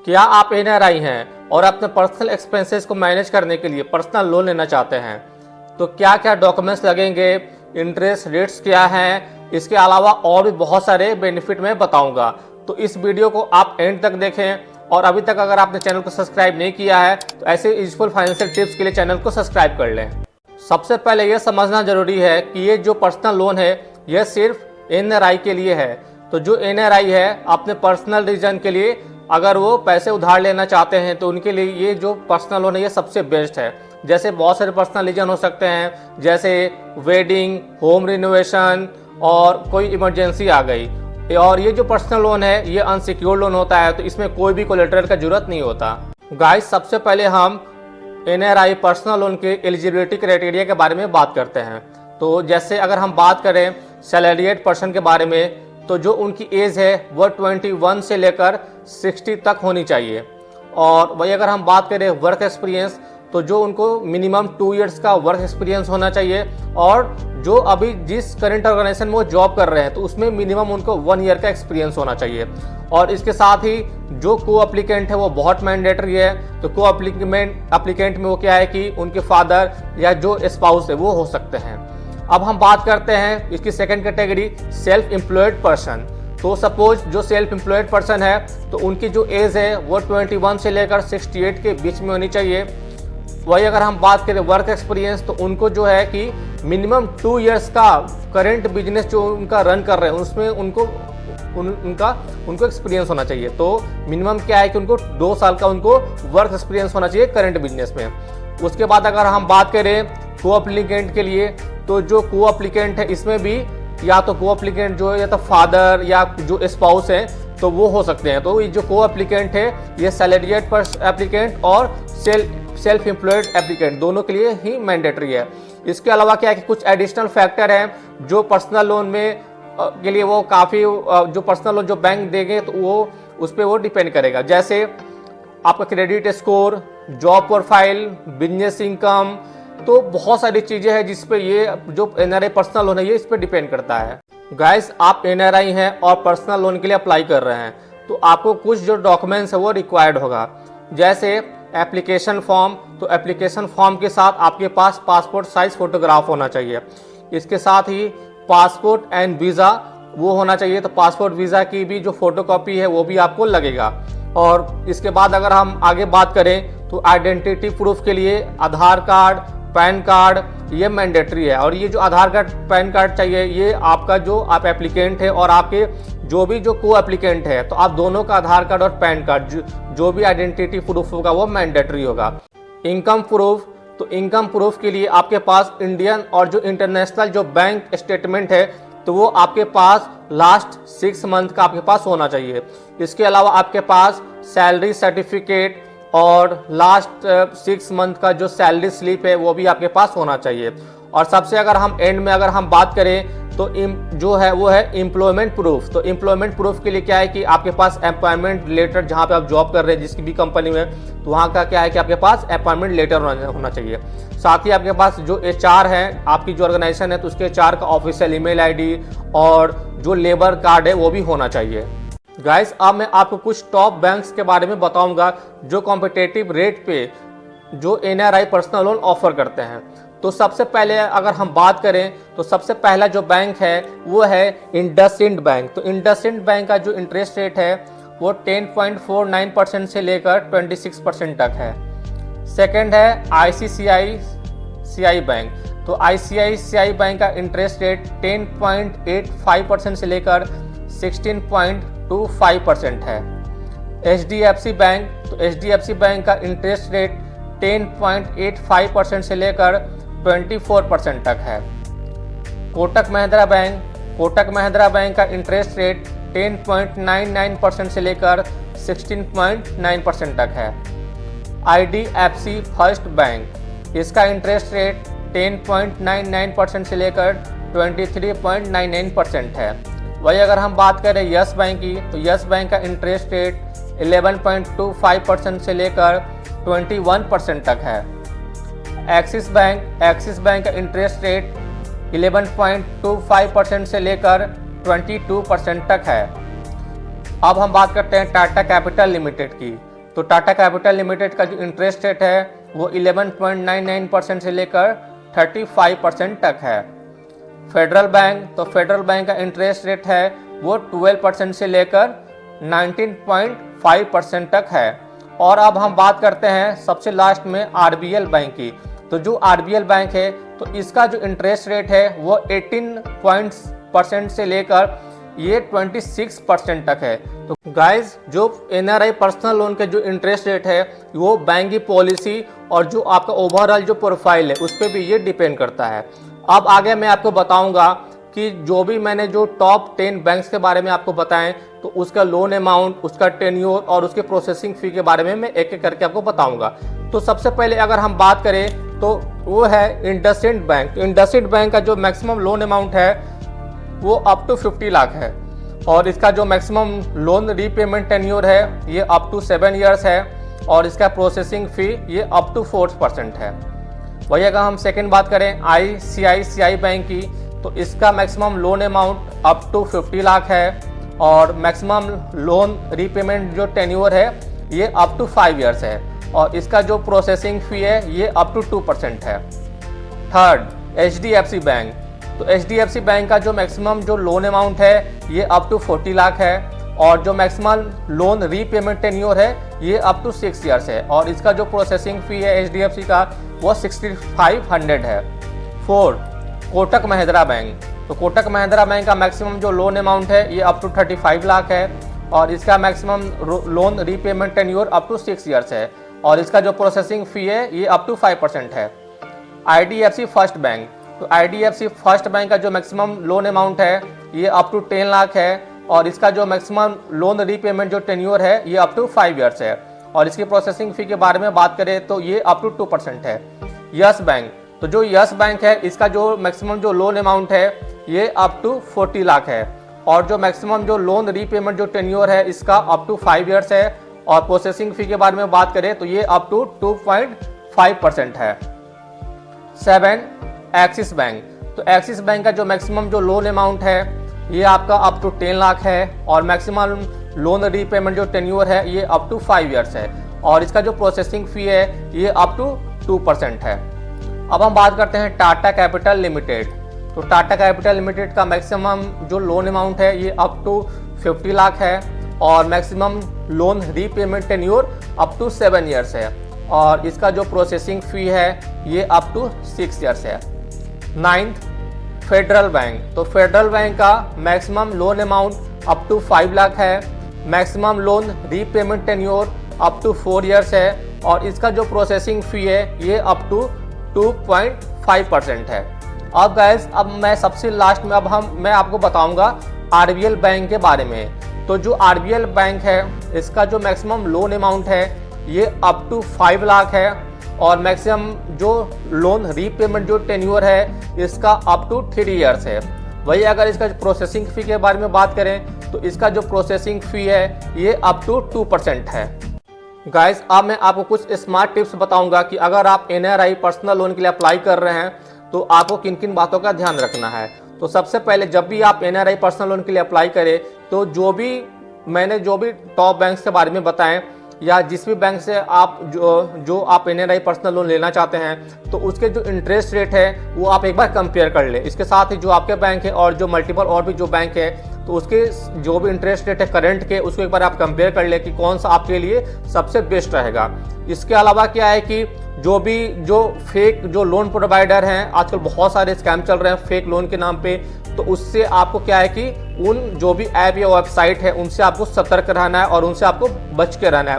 क्या आप एनआरआई हैं और अपने पर्सनल एक्सपेंसेस को मैनेज करने के लिए पर्सनल लोन लेना चाहते हैं? तो क्या क्या डॉक्यूमेंट्स लगेंगे, इंटरेस्ट रेट्स क्या हैं, इसके अलावा और भी बहुत सारे बेनिफिट मैं बताऊंगा। तो इस वीडियो को आप एंड तक देखें और अभी तक अगर आपने चैनल को सब्सक्राइब नहीं किया है तो ऐसे यूजफुल फाइनेंशियल टिप्स के लिए चैनल को सब्सक्राइब कर लें। सबसे पहले यह समझना जरूरी है कि ये जो पर्सनल लोन है यह सिर्फ एनआरआई के लिए है। तो जो एनआरआई है अपने पर्सनल रीजन के लिए अगर वो पैसे उधार लेना चाहते हैं तो उनके लिए ये जो पर्सनल लोन है ये सबसे बेस्ट है। जैसे बहुत सारे पर्सनल रीजन हो सकते हैं, जैसे वेडिंग, होम रिनोवेशन और कोई इमरजेंसी आ गई। और ये जो पर्सनल लोन है ये अनसिक्योर्ड लोन होता है, तो इसमें कोई भी कोलेटरल का जरूरत नहीं होता। गाइस, सबसे पहले हम एनआरआई पर्सनल लोन के एलिजिबिलिटी क्राइटेरिया के बारे में बात करते हैं। तो जैसे अगर हम बात करें सैलरीड पर्सन के बारे में, तो जो उनकी एज है वह 21 से लेकर 60 तक होनी चाहिए। और वही अगर हम बात करें वर्क एक्सपीरियंस, तो जो उनको मिनिमम 2 इयर्स का वर्क एक्सपीरियंस होना चाहिए। और जो अभी जिस करंट ऑर्गेनाइजेशन में वो जॉब कर रहे हैं तो उसमें मिनिमम उनको 1 ईयर का एक्सपीरियंस होना चाहिए। और इसके साथ ही जो को एप्लीकेंट है वो बहुत मैंडेटरी है। तो को एप्लीकेंट में वो क्या है कि उनके फादर या जो स्पाउस है वो हो सकते हैं। अब हम बात करते हैं इसकी second category, self employed person. तो सपोज जो सेल्फ एम्प्लॉयड पर्सन है तो उनकी जो एज है वो 21 से लेकर 68 के बीच में होनी चाहिए। वही अगर हम बात करें वर्क एक्सपीरियंस, तो उनको जो है कि मिनिमम 2 इयर्स का करंट बिजनेस जो उनका रन कर रहे हैं उसमें उनको एक्सपीरियंस होना चाहिए। तो मिनिमम क्या है कि उनको 2 साल का उनको वर्क एक्सपीरियंस होना चाहिए करंट बिजनेस में। उसके बाद अगर हम बात करें को एप्लीकेंट के लिए, तो जो को एप्लीकेंट है इसमें भी या तो को एप्लीकेंट जो है या तो फादर या जो स्पाउस है तो वो हो सकते हैं। तो ये जो को एप्लीकेंट है ये सैलरीड एप्लीकेंट और सेल्फ एम्प्लॉयड एप्लीकेंट दोनों के लिए ही मैंडेटरी है। इसके अलावा क्या है कि कुछ एडिशनल फैक्टर हैं जो पर्सनल लोन में के लिए वो काफ़ी जो पर्सनल लोन जो बैंक देंगे तो वो उस पर वो डिपेंड करेगा। जैसे आपका credit score, job profile, business income, तो बहुत सारी चीज़ें हैं जिस पे ये जो एनआरआई पर्सनल लोन है ये इस पर डिपेंड करता है। गाइस, आप एनआरआई हैं और पर्सनल लोन के लिए अप्लाई कर रहे हैं तो आपको कुछ जो डॉक्यूमेंट्स है वो रिक्वायर्ड होगा। जैसे एप्लीकेशन फॉर्म, तो एप्लीकेशन फॉर्म के साथ आपके पास पासपोर्ट साइज फोटोग्राफ होना चाहिए। इसके साथ ही पासपोर्ट एंड वीज़ा वो होना चाहिए। तो पासपोर्ट वीज़ा की भी जो फोटोकॉपी है वो भी आपको लगेगा। और इसके बाद अगर हम आगे बात करें तो आइडेंटिटी प्रूफ के लिए आधार कार्ड, पैन कार्ड ये मैंडेटरी है। और ये जो आधार कार्ड, पैन कार्ड चाहिए ये आपका जो आप एप्लीकेंट है और आपके जो भी जो को एप्लीकेंट है तो आप दोनों का आधार कार्ड और पैन कार्ड जो भी आइडेंटिटी प्रूफ होगा वो मैंडेटरी होगा। इनकम प्रूफ, तो इनकम प्रूफ के लिए आपके पास इंडियन और जो इंटरनेशनल जो बैंक स्टेटमेंट है तो वो आपके पास लास्ट 6 मंथ का आपके पास होना चाहिए। इसके अलावा आपके पास सैलरी सर्टिफिकेट और लास्ट 6 मंथ का जो सैलरी स्लिप है वो भी आपके पास होना चाहिए। और सबसे अगर हम एंड में अगर हम बात करें तो जो है वो है एम्प्लॉयमेंट प्रूफ। तो एम्प्लॉयमेंट प्रूफ के लिए क्या है कि आपके पास अपॉइंटमेंट लेटर, जहाँ पे आप जॉब कर रहे हैं जिसकी भी कंपनी में, तो वहाँ का क्या है कि आपके पास अपॉइंटमेंट लेटर होना चाहिए। साथ ही आपके पास जो HR है आपकी जो ऑर्गेनाइजेशन है तो उसके HR का ऑफिशियल ईमेल ID और जो लेबर कार्ड है वो भी होना चाहिए। गाइस, अब मैं आपको कुछ टॉप बैंक्स के बारे में बताऊंगा जो कॉम्पिटिटिव रेट पे जो एनआरआई पर्सनल लोन ऑफर करते हैं। तो सबसे पहले अगर हम बात करें तो सबसे पहला जो बैंक है वो है इंडसइंड बैंक। तो इंडसइंड बैंक का जो इंटरेस्ट रेट है वो 10.49% से लेकर 26% तक है। सेकंड है ICICI बैंक। तो ICICI बैंक का इंटरेस्ट रेट 10.85% से लेकर 16.25% है। HDFC बैंक, तो HDFC बैंक का इंटरेस्ट रेट 10.85% से लेकर 24% तक है। कोटक महिंद्रा बैंक का इंटरेस्ट रेट 10.99% से लेकर 16.9% तक है। IDFC फर्स्ट बैंक, इसका इंटरेस्ट रेट 10.99% से लेकर 23.99% है। वही अगर हम बात करें यस बैंक की, तो यस बैंक का इंटरेस्ट रेट 11.25% से लेकर 21% तक है। एक्सिस बैंक का इंटरेस्ट रेट 11.25% से लेकर 22% तक है। अब हम बात करते हैं टाटा कैपिटल लिमिटेड की। तो टाटा कैपिटल लिमिटेड का जो इंटरेस्ट रेट है वो 11.99% से लेकर 35% तक है। फेडरल बैंक, तो फेडरल बैंक का इंटरेस्ट रेट है वो 12% से लेकर 19.5% तक है। और अब हम बात करते हैं सबसे लास्ट में आरबीएल बैंक की। तो जो आरबीएल बैंक है तो इसका जो इंटरेस्ट रेट है वो 18% से लेकर ये 26% तक है। तो गाइज, जो एनआरआई पर्सनल लोन के जो इंटरेस्ट रेट है वो बैंक की पॉलिसी और जो आपका ओवरऑल जो प्रोफाइल है उस पर भी ये डिपेंड करता है। अब आगे मैं आपको बताऊंगा कि जो भी मैंने जो टॉप 10 बैंक्स के बारे में आपको बताएं तो उसका लोन अमाउंट, उसका टेन्योर और उसके प्रोसेसिंग फी के बारे में मैं एक एक करके आपको बताऊंगा। तो सबसे पहले अगर हम बात करें तो वो है इंडसइंड बैंक। तो इंडसइंड बैंक का जो मैक्सिमम लोन अमाउंट है वो अप टू 50 लाख है और इसका जो मैक्सिमम लोन रीपेमेंट टेन्योर है ये अप टू 7 ईयर्स है और इसका प्रोसेसिंग फ़ी ये अप टू 4% है। वही अगर हम सेकंड बात करें आईसीआईसीआई बैंक की तो इसका maximum loan amount up to 50 lakh है और मैक्सिमम लोन रीपेमेंट जो टेन्योर है ये अप टू 5 ईयर्स है और इसका जो प्रोसेसिंग फ़ी है ये अप टू 2% है। Third HDFC bank. तो एचडीएफसी बैंक का जो मैक्सिमम जो लोन अमाउंट है ये अप टू 40 लाख है और जो मैक्सिमम लोन रीपेमेंट टेन्योर है ये अप टू 6 ईयर्स है और इसका जो प्रोसेसिंग फ़ी है एचडीएफसी का वो 6500 है। Fourth Kotak Mahindra bank. तो कोटक महिंद्रा बैंक का मैक्सिमम जो लोन अमाउंट है ये अप टू 35 लाख है और इसका maximum loan repayment tenure up to 6 years है और इसका जो प्रोसेसिंग फ़ी है ये अप टू 5% है। IDFC first bank. तो आईडीएफसी फर्स्ट बैंक का जो मैक्सिमम लोन अमाउंट है ये अप टू 10 लाख है और इसका जो मैक्सिमम लोन रीपेमेंट जो टेन्योर है ये अप टू 5 ईयर्स है और इसकी प्रोसेसिंग फ़ी के बारे में बात करें तो ये अप टू 2% है। Yes bank. तो जो यस बैंक है इसका जो मैक्सिमम जो लोन अमाउंट है ये अप टू 40 लाख है और जो मैक्सिमम जो लोन रीपेमेंट जो टेन्योर है इसका अप टू 5 ईयर्स है और प्रोसेसिंग फ़ी के बारे में बात करें तो ये अप टू 2.5% है। 7 एक्सिस बैंक। तो एक्सिस बैंक का जो मैक्सिमम जो लोन अमाउंट है ये आपका अप टू 10 लाख है और मैक्सिमम लोन रीपेमेंट जो टेन्योर है ये अप टू 5 ईयर्स है और इसका जो प्रोसेसिंग फ़ी है ये अप टू 2% है। अब हम बात करते हैं टाटा कैपिटल लिमिटेड। तो टाटा कैपिटल लिमिटेड का मैक्सिमम जो लोन अमाउंट है ये अप टू 50 लाख है और maximum loan repayment tenure up to 7 years है और इसका जो प्रोसेसिंग फ़ी है ये अप टू 6 ईयर्स है। 9th federal bank. तो फेडरल बैंक का maximum loan amount up to 5 lakh है, maximum loan repayment tenure up to 4 years है और इसका जो प्रोसेसिंग फ़ी है ये अप टू 2.5% है। अब गाइस, अब मैं सबसे लास्ट में मैं आपको बताऊंगा आरबीएल बैंक के बारे में। तो जो आरबीएल बैंक है इसका जो मैक्सिमम लोन अमाउंट है ये अप टू 5 लाख है और मैक्सिमम जो लोन रीपेमेंट जो टेन्योर है इसका अप टू 3 ईयर्स है। वही अगर इसका प्रोसेसिंग फ़ी के बारे में बात करें तो इसका जो प्रोसेसिंग फ़ी है ये अप टू 2% है। गाइस, अब मैं आपको कुछ स्मार्ट टिप्स बताऊंगा कि अगर आप एनआरआई पर्सनल लोन के लिए अप्लाई कर रहे हैं तो आपको किन किन बातों का ध्यान रखना है। तो सबसे पहले जब भी आप एनआरआई पर्सनल लोन के लिए अप्लाई करें तो मैंने जो भी टॉप बैंक्स के बारे में बताएं या जिस भी बैंक से आप जो आप एनआरआई पर्सनल लोन लेना चाहते हैं तो उसके जो इंटरेस्ट रेट है वो आप एक बार कंपेयर कर लें। इसके साथ ही जो आपके बैंक है और जो मल्टीपल और भी जो बैंक है तो उसके जो भी इंटरेस्ट रेट है करंट के उसको एक बार आप कंपेयर कर लें कि कौन सा आपके लिए सबसे बेस्ट रहेगा। इसके अलावा क्या है कि जो फेक जो लोन प्रोवाइडर हैं, आजकल बहुत सारे स्कैम चल रहे हैं फेक लोन के नाम पे, तो उससे आपको क्या है कि उन जो भी ऐप या वेबसाइट है उनसे आपको सतर्क रहना है और उनसे आपको बच के रहना है।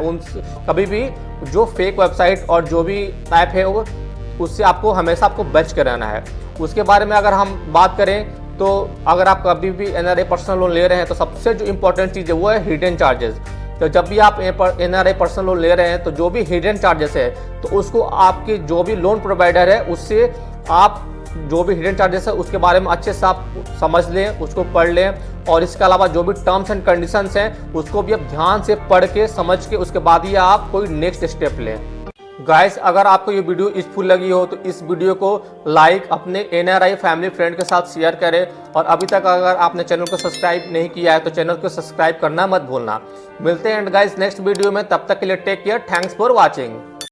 कभी भी जो फेक वेबसाइट और जो भी ऐप है उससे हमेशा आपको बच के रहना है। उसके बारे में अगर हम बात करें तो अगर आप कभी भी एनआरआई पर्सनल लोन ले रहे हैं तो सबसे जो इम्पोर्टेंट चीज़ है वो है हिडन चार्जेस। तो जब भी आप एनआरआई पर्सनल लोन ले रहे हैं तो जो भी हिडन चार्जेस है तो उसको आपके जो भी लोन प्रोवाइडर है उससे आप जो भी हिडन चार्जेस है उसके बारे में अच्छे से आप समझ लें, उसको पढ़ लें और इसके अलावा जो भी टर्म्स एंड कंडीशंस हैं उसको भी आप ध्यान से पढ़ के समझ के उसके बाद ही आप कोई नेक्स्ट स्टेप लें। गाइस अगर आपको ये वीडियो यूजफुल लगी हो तो इस वीडियो को लाइक, अपने NRI फैमिली फ्रेंड के साथ शेयर करें और अभी तक अगर आपने चैनल को सब्सक्राइब नहीं किया है तो चैनल को सब्सक्राइब करना मत भूलना। मिलते हैं गाइस नेक्स्ट वीडियो में, तब तक के लिए take care, thanks for watching.